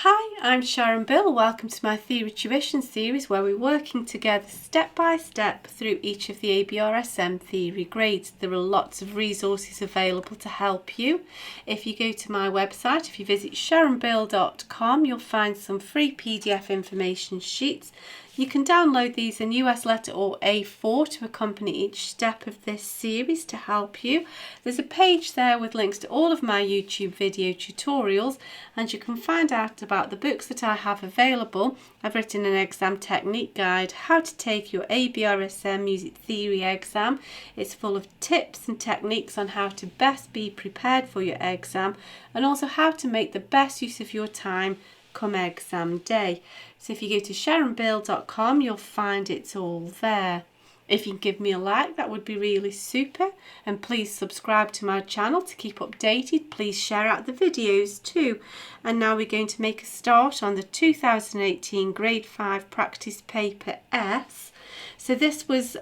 Hi, I'm Sharon Bill. Welcome to my Theory Tuition series where we're working together step by step through each of the ABRSM theory grades. There are lots of resources available to help you. If you go to my website, if you visit sharonbill.com, you'll find some free PDF information sheets. You can download these in US letter or A4 to accompany each step of this series to help you. There's a page there with links to all of my YouTube video tutorials, and you can find out about the books that I have available. I've written an exam technique guide, how to take your ABRSM Music Theory Exam. It's full of tips and techniques on how to best be prepared for your exam and also how to make the best use of your time come exam day. So if you go to sharonbill.com, you'll find it's all there. If you can give me a like, that would be really super, and please subscribe to my channel to keep updated. Please share out the videos too. And now we're going to make a start on the 2018 Grade 5 Practice Paper S. So this was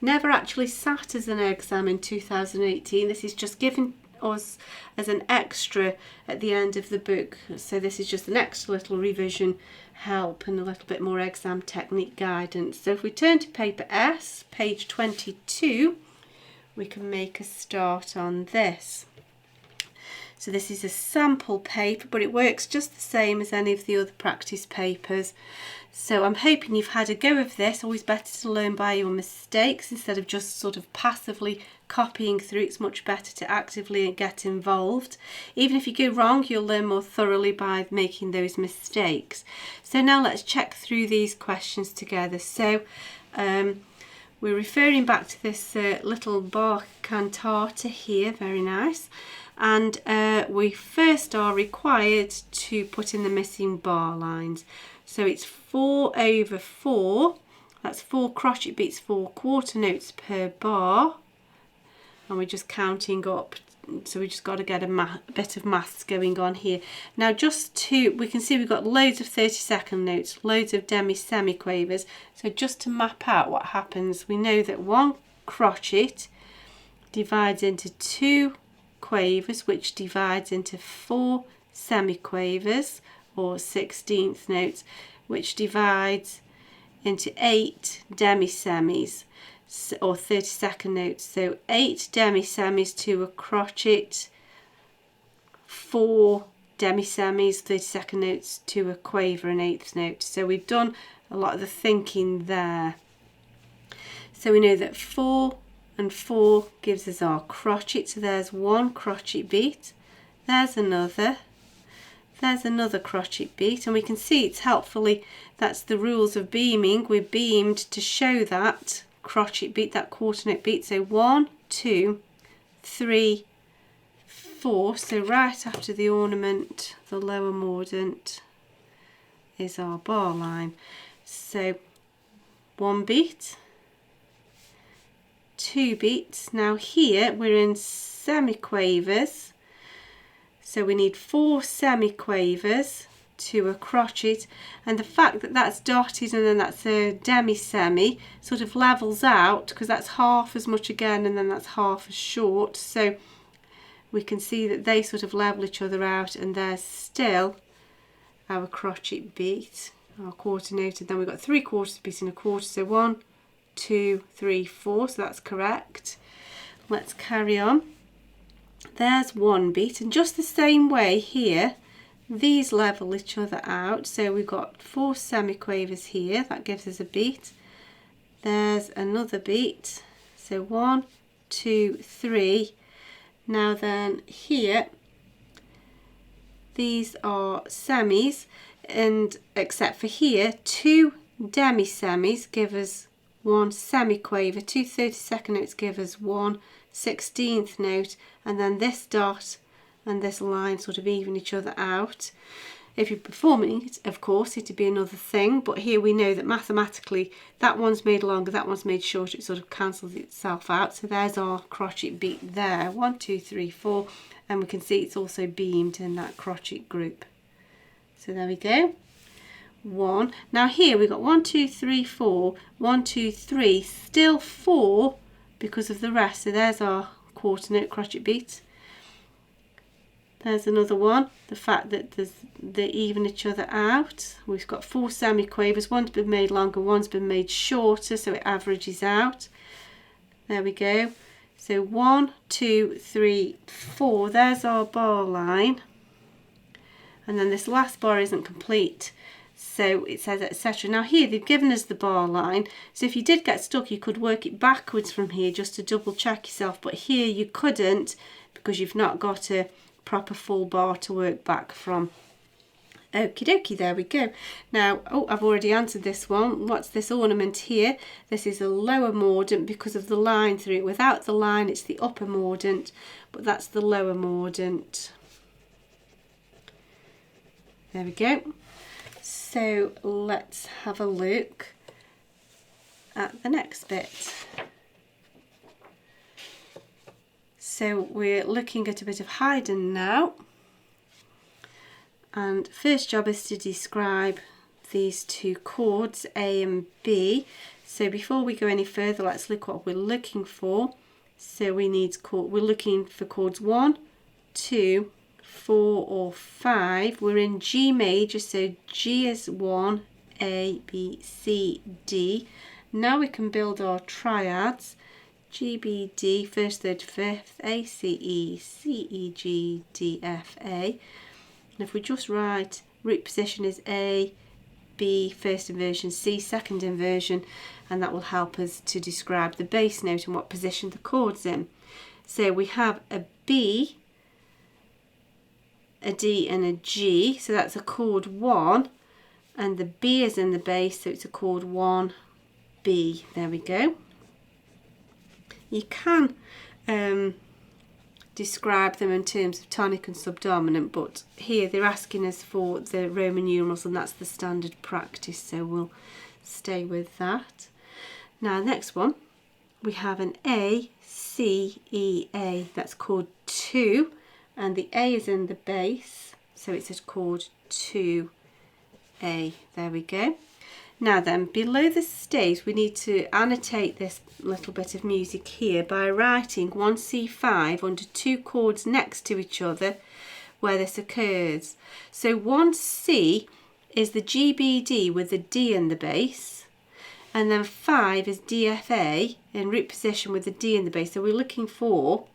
never actually sat as an exam in 2018. This is just given us as an extra at the end of the book. So this is just an extra little revision help and a little bit more exam technique guidance. So if we turn to paper S, page 22, we can make a start on this. So this is a sample paper, but it works just the same as any of the other practice papers. So I'm hoping you've had a go of this. Always better to learn by your mistakes instead of just sort of passively copying through. It's much better to actively get involved. Even if you go wrong, you'll learn more thoroughly by making those mistakes. So now let's check through these questions together. So we're referring back to this little bar cantata here, very nice. And we first are required to put in the missing bar lines. So it's 4/4, that's 4 crochet beats, 4 quarter notes per bar. And we're just counting up, so we just got to get a bit of maths going on here. Now we can see we've got loads of 30-second notes, loads of semiquavers. So just to map out what happens, we know that 1 crochet divides into 2 quavers, which divides into 4 semiquavers or 16th notes, which divides into 8 demi-semis or 30-second notes. So 8 demi-semis to a crochet, 4 demi-semis, 30-second notes to a quaver and 8th note. So we've done a lot of the thinking there. So we know that 4 and 4 gives us our crochet. So there's 1 crochet beat, there's another crochet beat, and we can see it's helpfully, that's the rules of beaming. We're beamed to show that crochet beat, that quarter note beat. So 1, 2, 3, 4. So right after the ornament, the lower mordant, is our bar line. So 1 beat, 2 beats. Now here we're in semiquavers, so we need 4 semiquavers to a crochet, and the fact that that's dotted and then that's a demi-semi sort of levels out, because that's half as much again and then that's half as short. So we can see that they sort of level each other out, and there's still our crochet beat, our quarter note, and then we've got 3 quarters beat and a quarter. So 1, 2, 3, 4, so that's correct. Let's carry on. There's 1 beat, and just the same way here, these level each other out. So we've got 4 semiquavers here, that gives us a beat. There's another beat, so 1, 2, 3. Now then here, these are semis, and except for here, 2 demi-semis give us 1 semiquaver, 2 30-second notes give us 1 16th note, and then this dot and this line sort of even each other out. If you're performing it, of course, it'd be another thing, but here we know that mathematically that one's made longer, that one's made shorter, it sort of cancels itself out. So there's our crochet beat there, 1, 2, 3, 4, and we can see it's also beamed in that crochet group. So there we go. 1. Now here we've got 1, 2, 3, 4, 1, 2, 3, still 4 because of the rest. So there's our quarter note crochet beat. There's another one, the fact that they even each other out. We've got 4 semiquavers, one's been made longer, one's been made shorter, so it averages out. There we go. So 1, 2, 3, 4, there's our bar line. And then this last bar isn't complete, so it says etc. Now here they've given us the bar line, so if you did get stuck you could work it backwards from here just to double check yourself, but here you couldn't because you've not got a proper full bar to work back from. Okie dokie, there we go. Now, oh, I've already answered this one. What's this ornament here? This is a lower mordant because of the line through it. Without the line it's the upper mordant, but that's the lower mordant. There we go. So let's have a look at the next bit. So we're looking at a bit of Haydn now, and first job is to describe these 2 chords A and B. So before we go any further, let's look what we're looking for. So we're looking for chords 1, 2, 4 or 5. We're in G major, so G is 1, A, B, C, D. Now we can build our triads. G, B, D, first, third, fifth, A, C, E, C, E, G, D, F, A. And if we just write root position is A, B, first inversion, C, second inversion, and that will help us to describe the bass note and what position the chord's in. So we have a B, a D and a G, so that's a chord 1, and the B is in the bass, so it's a chord 1, B. There we go. You can describe them in terms of tonic and subdominant, but here they're asking us for the Roman numerals and that's the standard practice, so we'll stay with that. Now next one, we have an A, C, E, A, that's chord 2, and the A is in the bass, so it's a chord 2, A. There we go. Now then, below the staves we need to annotate this little bit of music here by writing 1C5 under 2 chords next to each other where this occurs. So 1C is the GBD with the D in the bass, and then 5 is DFA in root position with the D in the bass. So we're looking for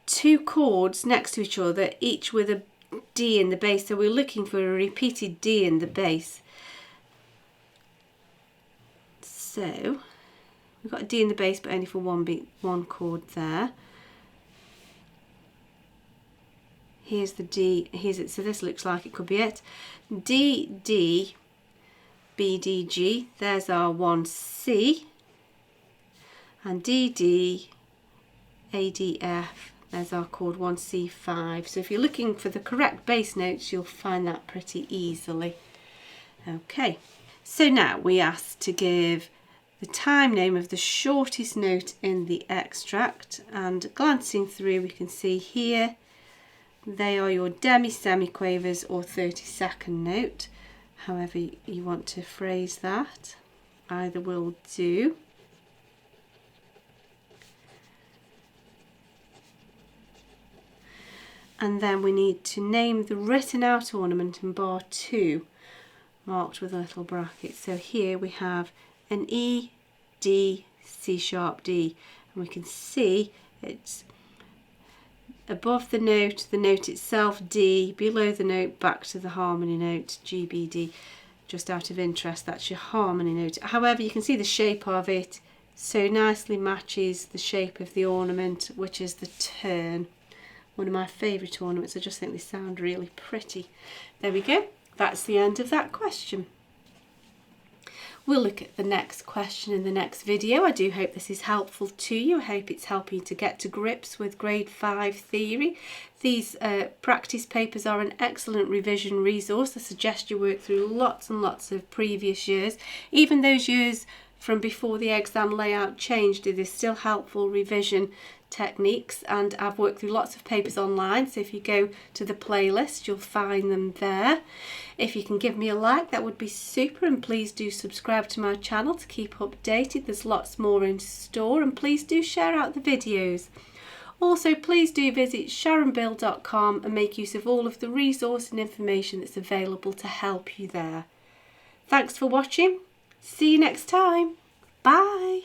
2 chords next to each other, each with a D in the bass, so we're looking for a repeated D in the bass. So we've got a D in the bass but only for one chord there. Here's the D, here's it, so this looks like it could be it. D, D, B, D, G, there's our 1C, and D, D, A, D, F, there's our chord 1C5. So if you're looking for the correct bass notes, you'll find that pretty easily. Okay, so now we asked to give the time name of the shortest note in the extract, and glancing through we can see here they are your demi-semiquavers or 32nd note, however you want to phrase that, either will do. And then we need to name the written out ornament in bar 2, marked with a little bracket. So here we have an E, D, C sharp, D, and we can see it's above the note itself D, below the note back to the harmony note G, B, D. Just out of interest, that's your harmony note. However, you can see the shape of it so nicely matches the shape of the ornament, which is the turn. One of my favourite ornaments. I just think they sound really pretty. There we go. That's the end of that question. We'll look at the next question in the next video. I do hope this is helpful to you. I hope it's helping you to get to grips with grade 5 theory. These practice papers are an excellent revision resource. I suggest you work through lots and lots of previous years. Even those years from before the exam layout changed, it is still helpful revision techniques, and I've worked through lots of papers online, so if you go to the playlist you'll find them there. If you can give me a like, that would be super, and please do subscribe to my channel to keep updated. There's lots more in store, and please do share out the videos. Also, please do visit sharonbill.com and make use of all of the resource and information that's available to help you there. Thanks for watching. See you next time. Bye.